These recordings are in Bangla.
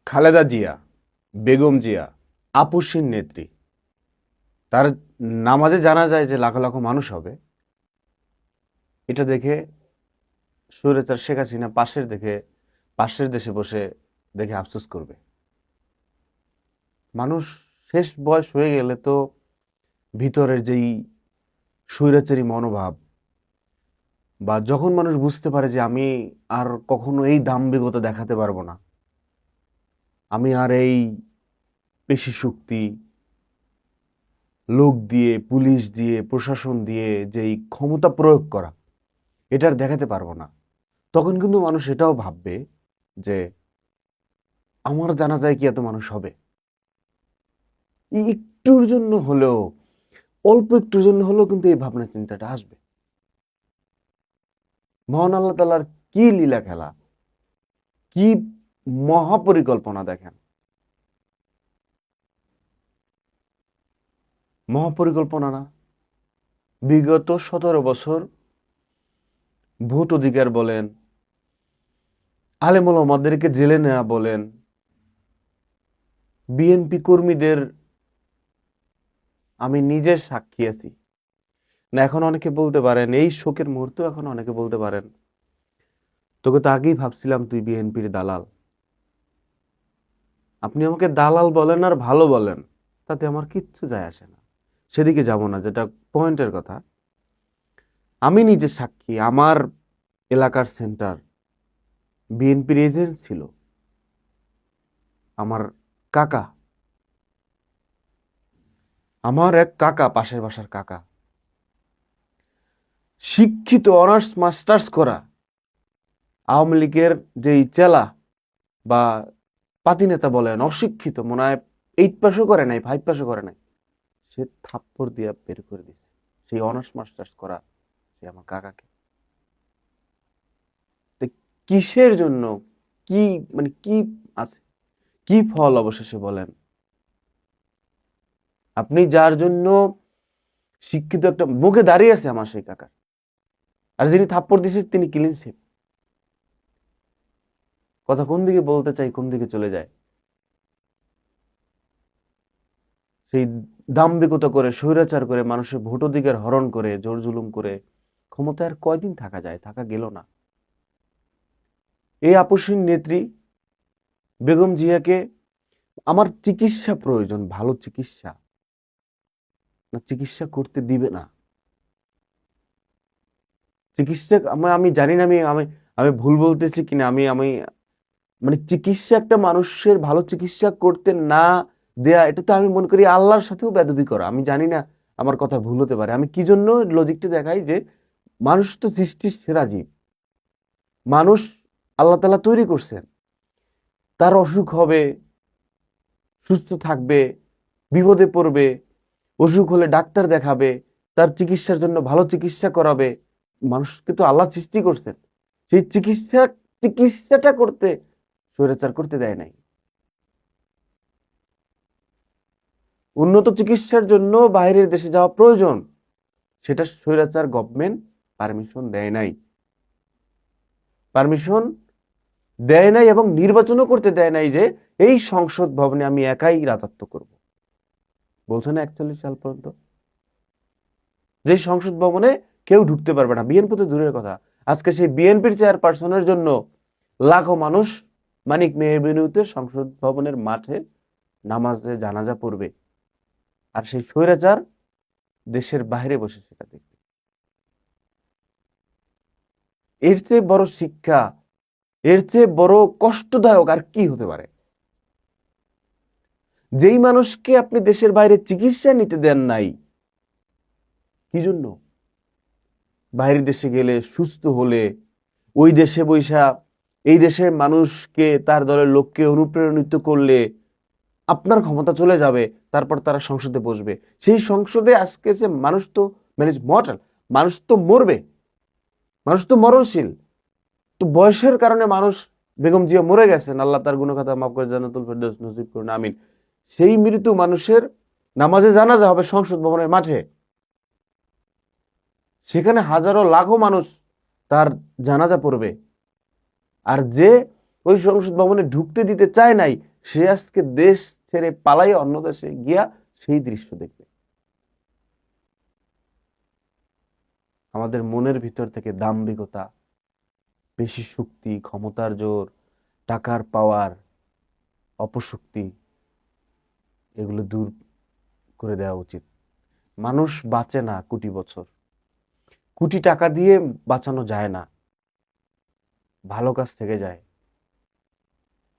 খালেদা জিয়া, বেগম জিয়া, আপসীন নেত্রী, তার নামাজে জানা যায় যে লাখো লাখো মানুষ হবে। এটা দেখে স্বৈরাচার শেখ হাসিনা পাশের দেশে বসে দেখে আফসোস করবে। মানুষ শেষ বয়স হয়ে গেলে তো ভিতরের যেই স্বৈরাচারী মনোভাব, বা যখন মানুষ বুঝতে পারে যে আমি আর কখনো এই দাম্ভিকতা দেখাতে পারবো না, আমি আর এই পেশি শক্তি, লোক দিয়ে, পুলিশ দিয়ে, প্রশাসন দিয়ে যেই ক্ষমতা প্রয়োগ করা, এটার দেখাতে পারবো না, তখন কিন্তু মানুষ এটাও ভাববে যে আমার জানাজায় কি এত মানুষ হবে। এই একটুর জন্য হলেও, অল্প একটুর জন্য হলেও কিন্তু এই ভাবনা চিন্তাটা আসবে। মহান আল্লাহ তাআলার কি লীলা খেলা, কি মহাপরিকল্পনা দেখেন। মহাপরিকল্পনা না? বিগত 17 বছর ভোট অধিকার বলেন, আলেম ওলামাদেরকে জেলে নেওয়া বলেন, বিএনপি কর্মীদের আমি নিজে সাক্ষী আছি। না, এখন অনেকে বলতে পারেন, এই শোকের মুহূর্তে এখন অনেকে বলতে পারেন, তোকে তো আগেই ভাবছিলাম তুই বিএনপির দালাল। আপনি আমাকে দালাল বলেন আর ভালো বলেন, তাতে আমার কিচ্ছু যায় আসে না, সেদিকে যাব না। যেটা পয়েন্টের কথা, আমি নিজে সাক্ষী। আমার এলাকার সেন্টার বিএনপির এজেন্ট ছিল আমার কাকা, আমার এক কাকা, পাশের বাসার কাকা, শিক্ষিত, অনার্স মাস্টার্স করা, আওয়ামী লীগের যেই চেলা বা পাতি নেতা বলেন, অশিক্ষিত, মনে হয় 8 পাসও করে নাই, 5 পাসও করে নাই, সে থাপ্পড় দিয়ে বের করে দিছে সেই অনার্স মাস্টার্স করা সে আমার কাকাকে। তো কিসের জন্য, কি মানে কি আছে, কি ফল অবশেষে বলেন? আপনি যার জন্য শিক্ষিত, একটা মুখে দাঁড়িয়ে আছে আমার সেই কাকা, আর যিনি থাপ্পড় দিয়েছে তিনি ক্লিন শিপ। কথা কোন দিকে বলতে চাই, কোন দিকে চলে যায়। সেই দাম্ভিকতা করে, স্বৈরাচার করে, মানুষের ভোটাধিকার হরণ করে, জোর জুলুম করে ক্ষমতায় আর কয়দিন থাকা যায়? থাকা গেল না। এই আপসীন নেত্রী বেগম জিয়াকে, আমার চিকিৎসা প্রয়োজন, ভালো চিকিৎসা, না চিকিৎসা করতে দিবে না। চিকিৎসা আমি জানি না, আমি আমি আমি ভুল বলতেছি কিনা। আমি আমি মানে চিকিৎসা, একটা মানুষের ভালো চিকিৎসা করতে না দেয়া, এটা তো আমি মনে করি আল্লাহর সাথেও বেয়াদবি করা। আমি জানি না, আমার কথা ভুল হতে পারে। আমি কি জন্য লজিকটা দেখাই যে মানুষ তো সৃষ্টির সেরা জীব। মানুষ আল্লাহ তাআলা তৈরি করছেন, তার অসুখ হবে, সুস্থ থাকবে, বিপদে পড়বে, অসুখ হলে ডাক্তার দেখাবে, তার চিকিৎসার জন্য ভালো চিকিৎসা করাবে। মানুষকে তো আল্লাহ সৃষ্টি করছেন, সেই চিকিৎসাটা করতে স্বৈরাচার করতে দেয় নাই। উন্নত চিকিৎসার জন্য বাইরের দেশে যাওয়া প্রয়োজন, সেটা স্বৈরাচার গভর্নমেন্ট পারমিশন দেয় নাই। পারমিশন দেয় নাই এবং নির্বাচনও করতে দেয় নাই যে এই সংসদ ভবনে আমি একাই রাজত্ব করব। বলছে না 41 সাল পর্যন্ত যে সংসদ ভবনে কেউ ঢুকতে পারবে না। বিএনপি তো দূরের কথা, আজকে সেই বিএনপির চেয়ারপারসনের জন্য লাখো মানুষ মানিক মেয়ে এভিনিউতে সংসদ ভবনের মাঠে নামাজে জানাজা পড়বে, আর সেই স্বৈরাচার দেশের বাইরে বসে সেটা দেখবে। এর চেয়ে বড় শিক্ষা, এর চেয়ে বড় কষ্টদায়ক আর কি হতে পারে? যেই মানুষকে আপনি দেশের বাইরে চিকিৎসা নিতে দেন নাই, কি জন্য? বাইরের দেশে গেলে, সুস্থ হলে, ওই দেশে বৈশা এই দেশের মানুষকে, তার দলের লোককে অনুপ্রাণিত করলে আপনার ক্ষমতা চলে যাবে, তারপর তারা সংসদে বসবে। সেই সংসদে আজকে যে মানুষ তো মানে মর্টাল, মানুষ তো মরবে, মানুষ তো মরণশীল। তো বয়সের কারণে মানুষ, বেগম জিয়া মরে গেছেন, আল্লাহ তার গুণগাথা মাফ করে জান্নাতুল ফেরদৌস নসিব করুন, আমিন। সেই মৃত মানুষের নামাজে জানাজা হবে সংসদ ভবনের মাঠে, সেখানে হাজারো লাখো মানুষ তার জানাজা পড়বে। আর যে ওই সংসদ ভবনে ঢুকতে দিতে চায় নাই, সে আজকে দেশ ছেড়ে পালাই অন্য দেশে গিয়া সেই দৃশ্য দেখবে। আমাদের মনের ভিতর থেকে দাম্ভিকতা, পেশি শক্তি, ক্ষমতার জোর, টাকার পাওয়ার, অপশক্তি, এগুলো দূর করে দেওয়া উচিত। মানুষ বাঁচে না কোটি বছর, কোটি টাকা দিয়ে বাঁচানো যায় না, ভালো কাজ থেকে যায়।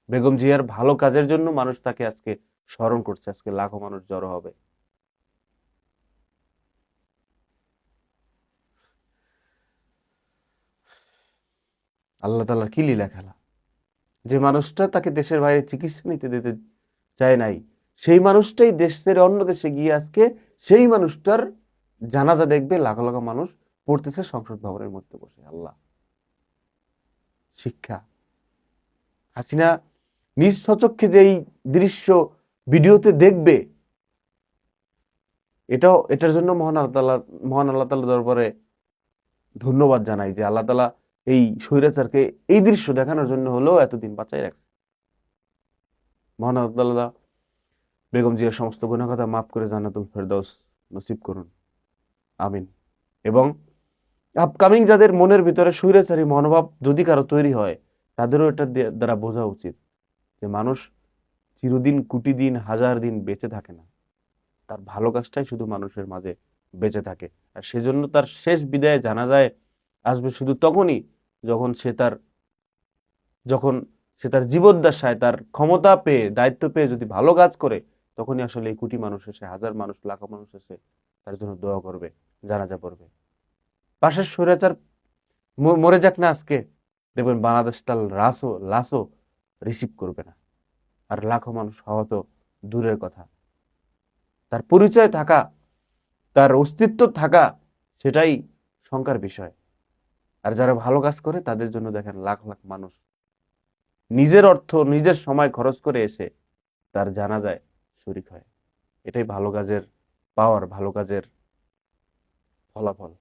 বেগম জিয়ার ভালো কাজের জন্য মানুষ তাকে আজকে স্মরণ করছে, আজকে লাখো মানুষ জড়ো হবে। আল্লাহ তাআলার কি লীলা খেলা, যে মানুষটা তাকে দেশের বাইরে চিকিৎসা নিতে দিতে চায় নাই, সেই মানুষটাই দেশ ছেড়ে অন্য দেশে গিয়ে আজকে সেই মানুষটার জানাজা দেখবে লাখো লাখো মানুষ পড়তেছে সংসদ ভবনের মধ্যে বসে। আল্লাহ, শিক্ষা। হাসিনা নিজ সচক্ষে যেই দৃশ্য ভিডিওতে দেখবে, এটার জন্য মহান আল্লাহ তাআলা দরবারে ধন্যবাদ জানাই যে আল্লাহ তাআলা এই স্বৈরাচারকে এই দৃশ্য দেখানোর জন্য হলেও এতদিন বাঁচাই রাখছে। মহান আল্লাহ তাআলা বেগম জিয়ার সমস্ত গুনাহ খাতা মাফ করে জান্নাতুল ফেরদাউস নসিব করুন, আমিন। এবং আপকামিং যাদের মনের ভিতরে স্বৈরাচারী মনোভাব যদি কারো তৈরি হয়, তাদেরও এটা দ্বারা বোঝা উচিত যে মানুষ চিরদিন, কোটি দিন, হাজার দিন বেঁচে থাকে না, তার ভালো কাজটাই শুধু মানুষের মাঝে বেঁচে থাকে। আর সেজন্য তার শেষ বিদায়ে জানাজায় আসবে শুধু তখনই যখন সে তার জীবদ্দশায় তার ক্ষমতা পেয়ে, দায়িত্ব পেয়ে যদি ভালো কাজ করে, তখনই আসলে এই কোটি মানুষ এসে, হাজার মানুষ, লাখো মানুষ এসে তার জন্য দোয়া করবে, জানাজা পড়বে। পাশের স্বৈরাচার মরে যাক না আজকে, দেখবেন বাংলাদেশ তার লাশও রিসিভ করবে না। আর লাখো মানুষ হওয়া তো দূরের কথা, তার পরিচয় থাকা, তার অস্তিত্ব থাকা, সেটাই শঙ্কার বিষয়। আর যারা ভালো কাজ করে তাদের জন্য দেখেন লাখ লাখ মানুষ নিজের অর্থ, নিজের সময় খরচ করে এসে তার জানাজায় শরীক হয়। এটাই ভালো কাজের পাওয়ার, ভালো কাজের ফলাফল।